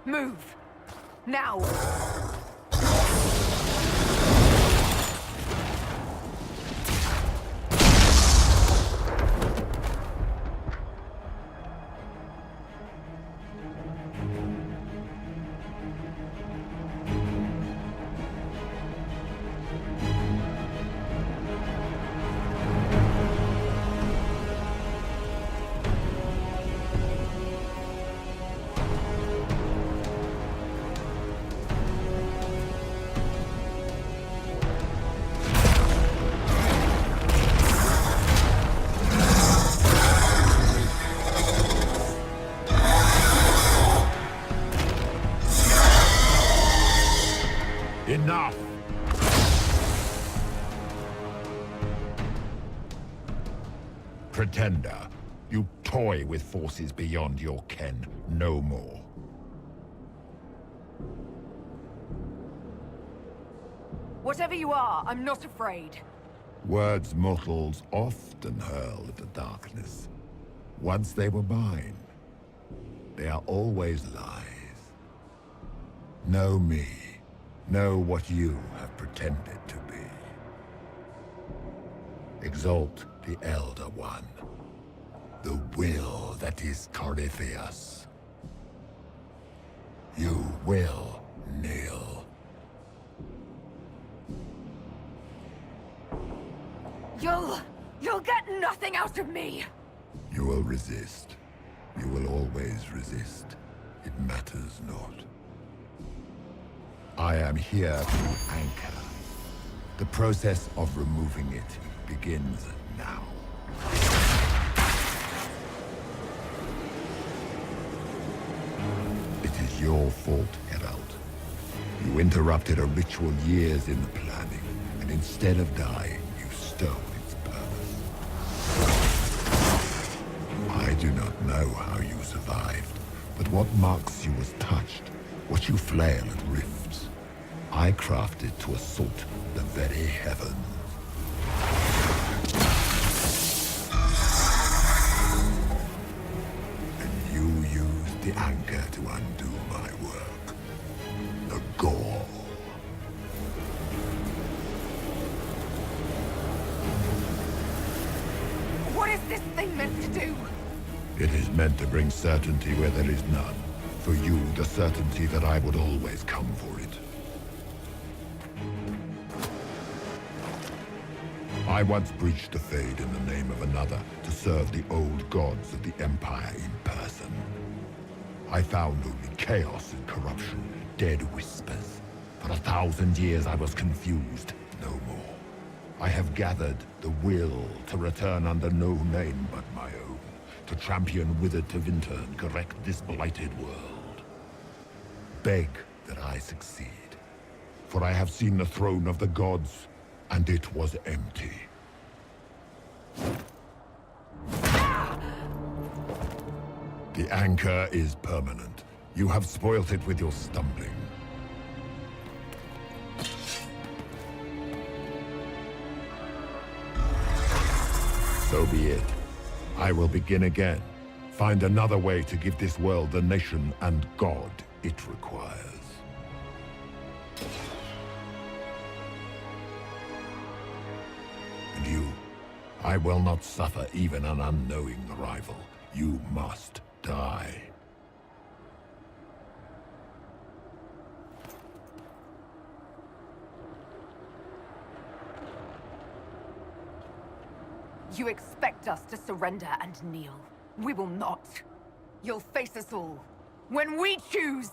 Move! Now! Enough! Pretender, you toy with forces beyond your ken. No more. Whatever you are, I'm not afraid. Words mortals often hurl at the darkness. Once they were mine, they are always lies. Know me. Know what you have pretended to be. Exalt the Elder One. The will that is Corypheus. You will kneel. You'll get nothing out of me! You will resist. You will always resist. It matters not. I am here to anchor. The process of removing it begins now. It is your fault, Herald. You interrupted a ritual years in the planning, and instead of dying, you stole its purpose. I do not know how you survived, but what marks you as touched, what you flail at rifts, I crafted to assault the very heavens. And you used the anchor to undo my work. The gall. What is this thing meant to do? It is meant to bring certainty where there is none. For you, the certainty that I would always come for it. I once breached the Fade in the name of another to serve the old gods of the Empire in person. I found only chaos and corruption, dead whispers. For 1,000 years I was confused, no more. I have gathered the will to return under no name but my own, to champion withered to winter and correct this blighted world. Beg that I succeed, for I have seen the throne of the gods, and it was empty. The anchor is permanent. You have spoilt it with your stumbling. So be it. I will begin again. Find another way to give this world the nation and God it requires. And you, I will not suffer even an unknowing rival. You must die. You expect us to surrender and kneel. We will not. You'll face us all. When we choose!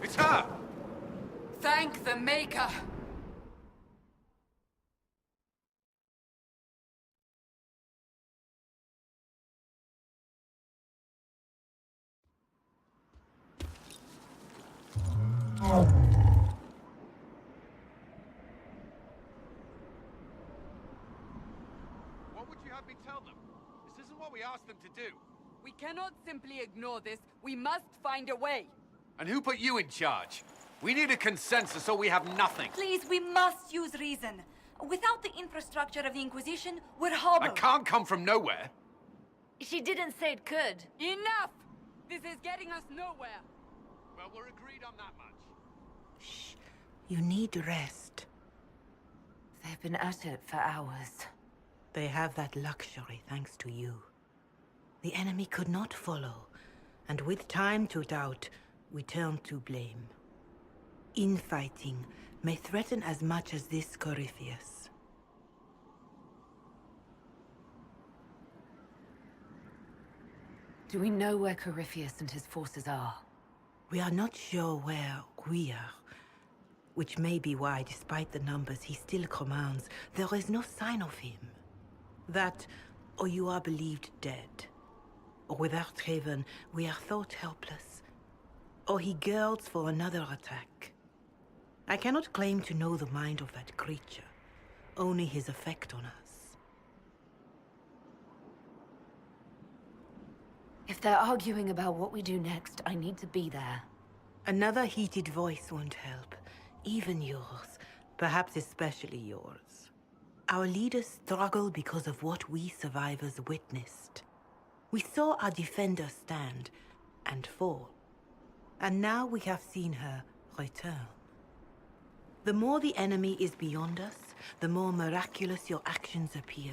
It's her! Thank the Maker! What would you have me tell them? This isn't what we asked them to do. We cannot simply ignore this. We must find a way. And who put you in charge? We need a consensus or we have nothing. Please, we must use reason. Without the infrastructure of the Inquisition, we're hobbled. I can't come from nowhere. She didn't say it could. Enough! This is getting us nowhere. Well, we're agreed on that much. Shh. You need rest. They've been at it for hours. They have that luxury thanks to you. The enemy could not follow, and with time to doubt, we turn to blame. Infighting may threaten as much as this Corypheus. Do we know where Corypheus and his forces are? We are not sure where we are, which may be why, despite the numbers he still commands, there is no sign of him. That, or you are believed dead. Or without Raven, we are thought helpless. Or he girds for another attack. I cannot claim to know the mind of that creature, only his effect on us. If they're arguing about what we do next, I need to be there. Another heated voice won't help, even yours, perhaps especially yours. Our leaders struggle because of what we survivors witnessed. We saw our defender stand and fall, and now we have seen her return. The more the enemy is beyond us, the more miraculous your actions appear,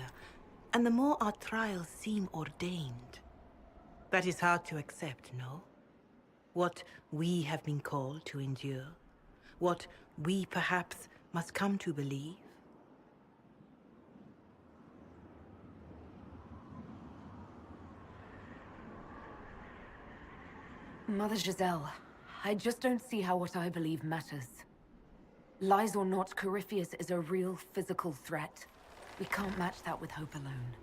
and the more our trials seem ordained. That is hard to accept, no? What we have been called to endure, what we perhaps must come to believe. Mother Giselle, I just don't see how what I believe matters. Lies or not, Corypheus is a real physical threat. We can't match that with hope alone.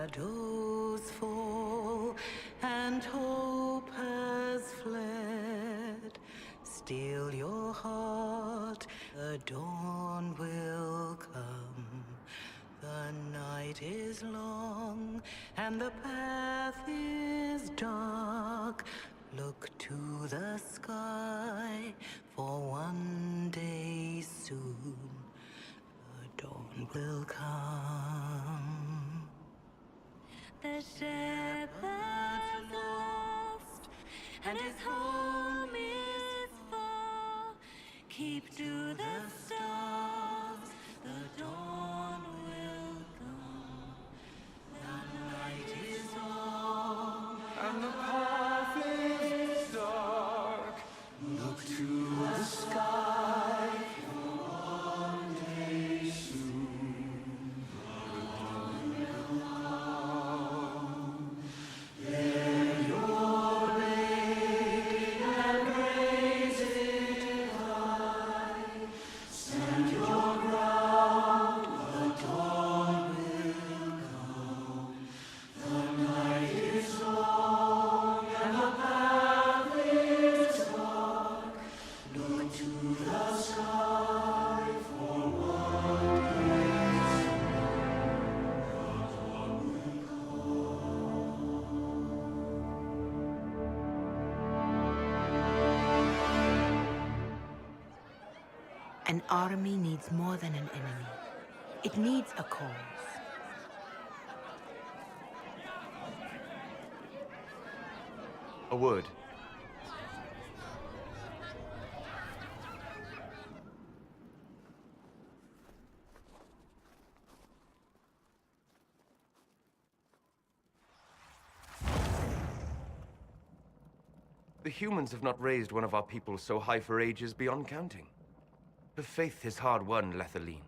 Shadows fall and hope has fled. Still your heart, the dawn will come. The night is long and the path is dark. Look to the sky, for one day soon the dawn will come. The shepherd's lost, and his home is far. Keep to the stars, the dawn will come. The night is long, And the path is dark. look to the sky. An army needs more than an enemy. It needs a cause. A word. The humans have not raised one of our people so high for ages beyond counting. Her faith is hard-won, Lethaline.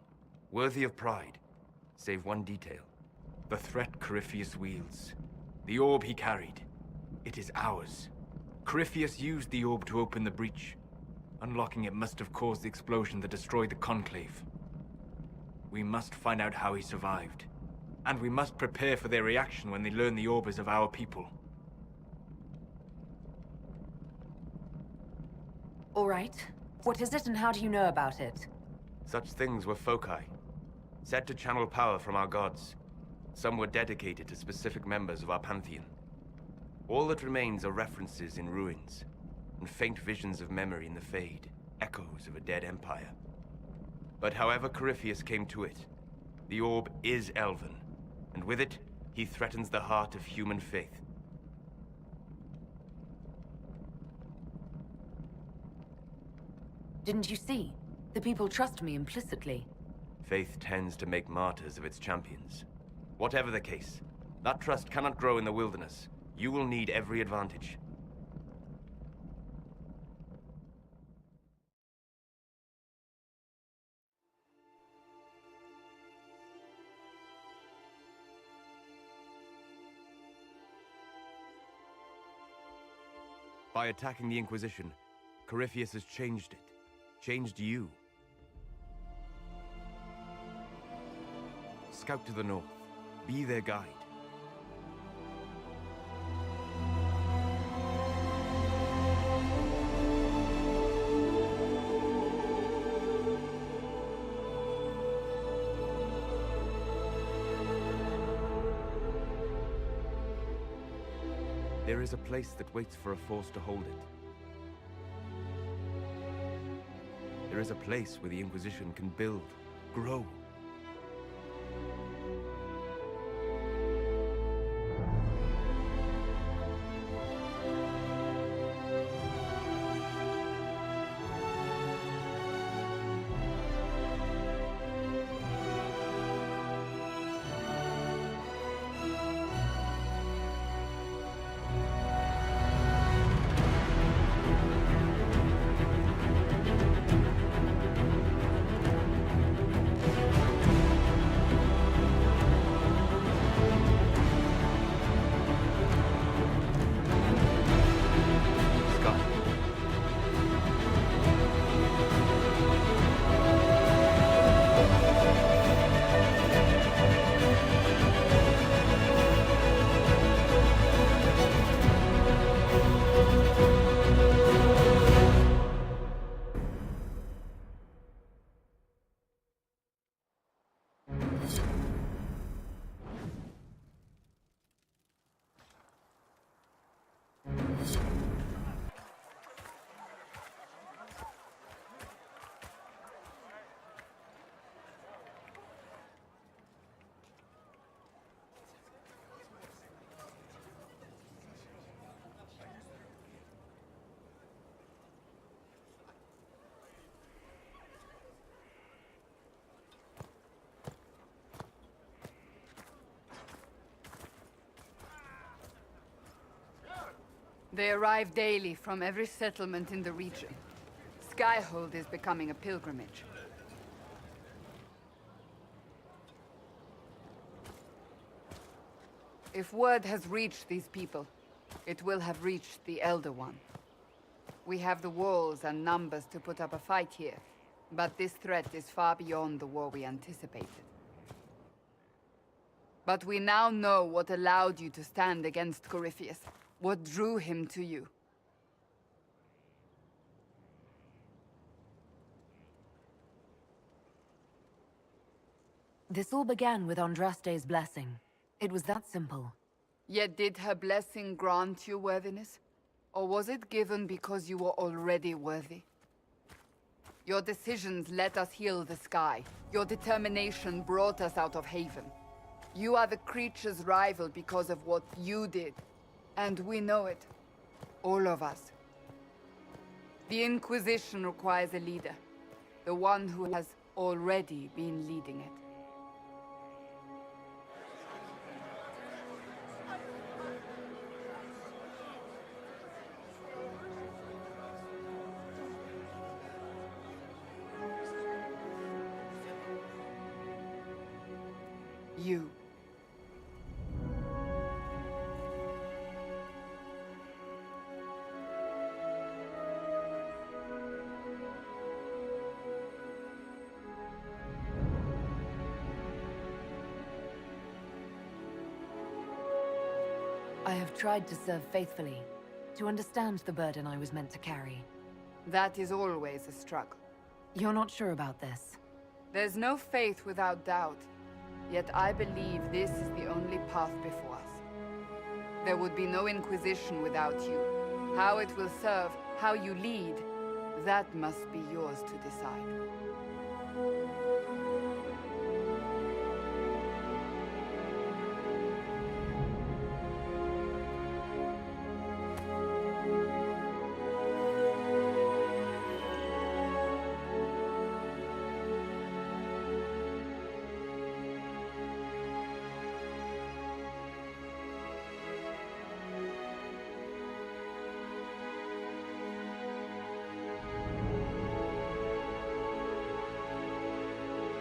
Worthy of pride, save one detail. The threat Corypheus wields. The orb he carried. It is ours. Corypheus used the orb to open the breach. Unlocking it must have caused the explosion that destroyed the Conclave. We must find out how he survived. And we must prepare for their reaction when they learn the orb is of our people. All right. What is it and how do you know about it? Such things were foci, said to channel power from our gods. Some were dedicated to specific members of our pantheon. All that remains are references in ruins, and faint visions of memory in the Fade, echoes of a dead empire. But however Corypheus came to it, the orb is elven, and with it, he threatens the heart of human faith. Didn't you see? The people trust me implicitly. Faith tends to make martyrs of its champions. Whatever the case, that trust cannot grow in the wilderness. You will need every advantage. By attacking the Inquisition, Corypheus has changed it. Changed you. Scout to the north. Be their guide. There is a place that waits for a force to hold it. There is a place where the Inquisition can build, grow. They arrive daily from every settlement in the region. Skyhold is becoming a pilgrimage. If word has reached these people, it will have reached the Elder One. We have the walls and numbers to put up a fight here, but this threat is far beyond the war we anticipated. But we now know what allowed you to stand against Corypheus. What drew him to you? This all began with Andraste's blessing. It was that simple. Yet did her blessing grant you worthiness? Or was it given because you were already worthy? Your decisions let us heal the sky. Your determination brought us out of Haven. You are the creature's rival because of what you did. And we know it. All of us. The Inquisition requires a leader. The one who has already been leading it. You. I have tried to serve faithfully, to understand the burden I was meant to carry. That is always a struggle. You're not sure about this? There's no faith without doubt. Yet I believe this is the only path before us. There would be no Inquisition without you. How it will serve, how you lead, that must be yours to decide.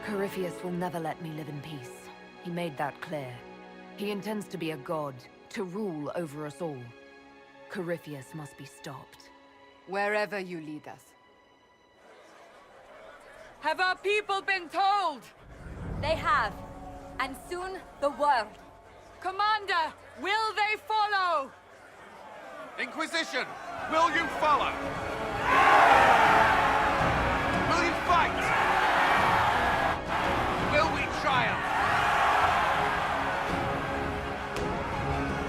Corypheus will never let me live in peace. He made that clear. He intends to be a god, to rule over us all. Corypheus must be stopped. Wherever you lead us. Have our people been told? They have. And soon, the world. Commander, will they follow? Inquisition, will you follow? Will you fight? Will we triumph?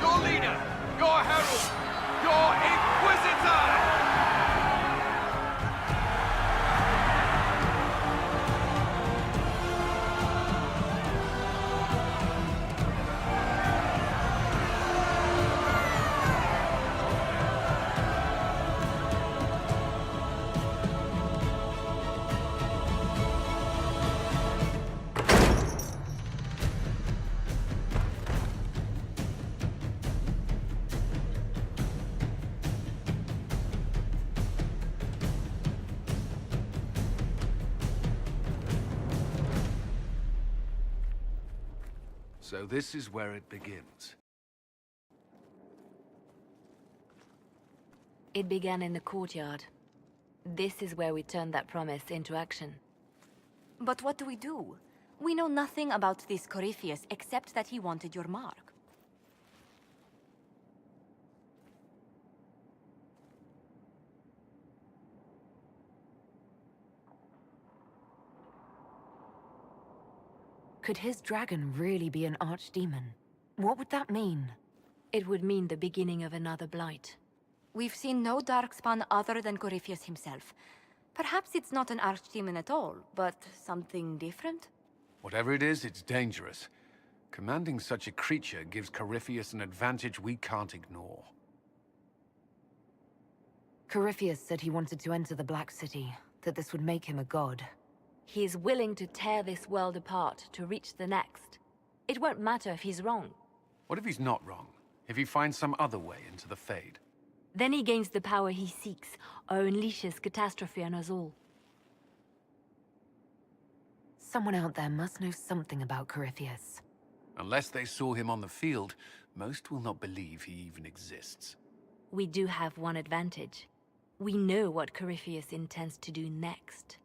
Your leader, your herald, your Inquisitor! So this is where it begins. It began in the courtyard. This is where we turned that promise into action. But what do we do? We know nothing about this Corypheus except that he wanted your mark. Could his dragon really be an archdemon? What would that mean? It would mean the beginning of another blight. We've seen no darkspawn other than Corypheus himself. Perhaps it's not an archdemon at all, but something different? Whatever it is, it's dangerous. Commanding such a creature gives Corypheus an advantage we can't ignore. Corypheus said he wanted to enter the Black City, that this would make him a god. He is willing to tear this world apart to reach the next. It won't matter if he's wrong. What if he's not wrong? If he finds some other way into the Fade? Then he gains the power he seeks, or unleashes catastrophe on us all. Someone out there must know something about Corypheus. Unless they saw him on the field, most will not believe he even exists. We do have one advantage. We know what Corypheus intends to do next.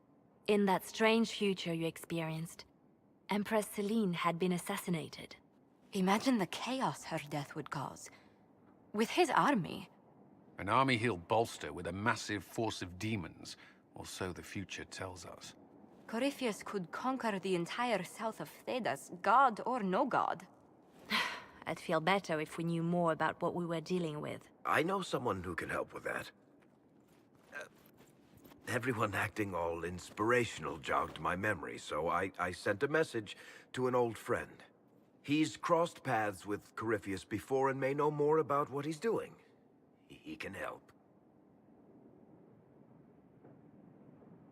In that strange future you experienced, Empress Selene had been assassinated. Imagine the chaos her death would cause. With his army. An army he'll bolster with a massive force of demons, or so the future tells us. Corypheus could conquer the entire south of Thedas, god or no god. I'd feel better if we knew more about what we were dealing with. I know someone who can help with that. Everyone acting all inspirational jogged my memory, so I sent a message to an old friend. He's crossed paths with Corypheus before and may know more about what he's doing. He can help.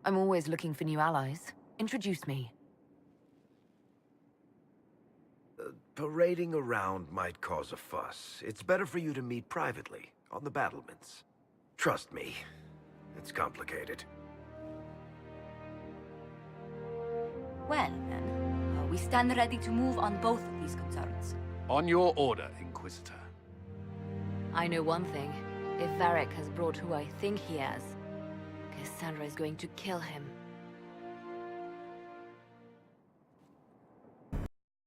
I'm always looking for new allies. Introduce me. Parading around might cause a fuss. It's better for you to meet privately, on the battlements. Trust me, it's complicated. Well, then, We stand ready to move on both of these concerns. On your order, Inquisitor. I know one thing. If Varric has brought who I think he has, Cassandra is going to kill him.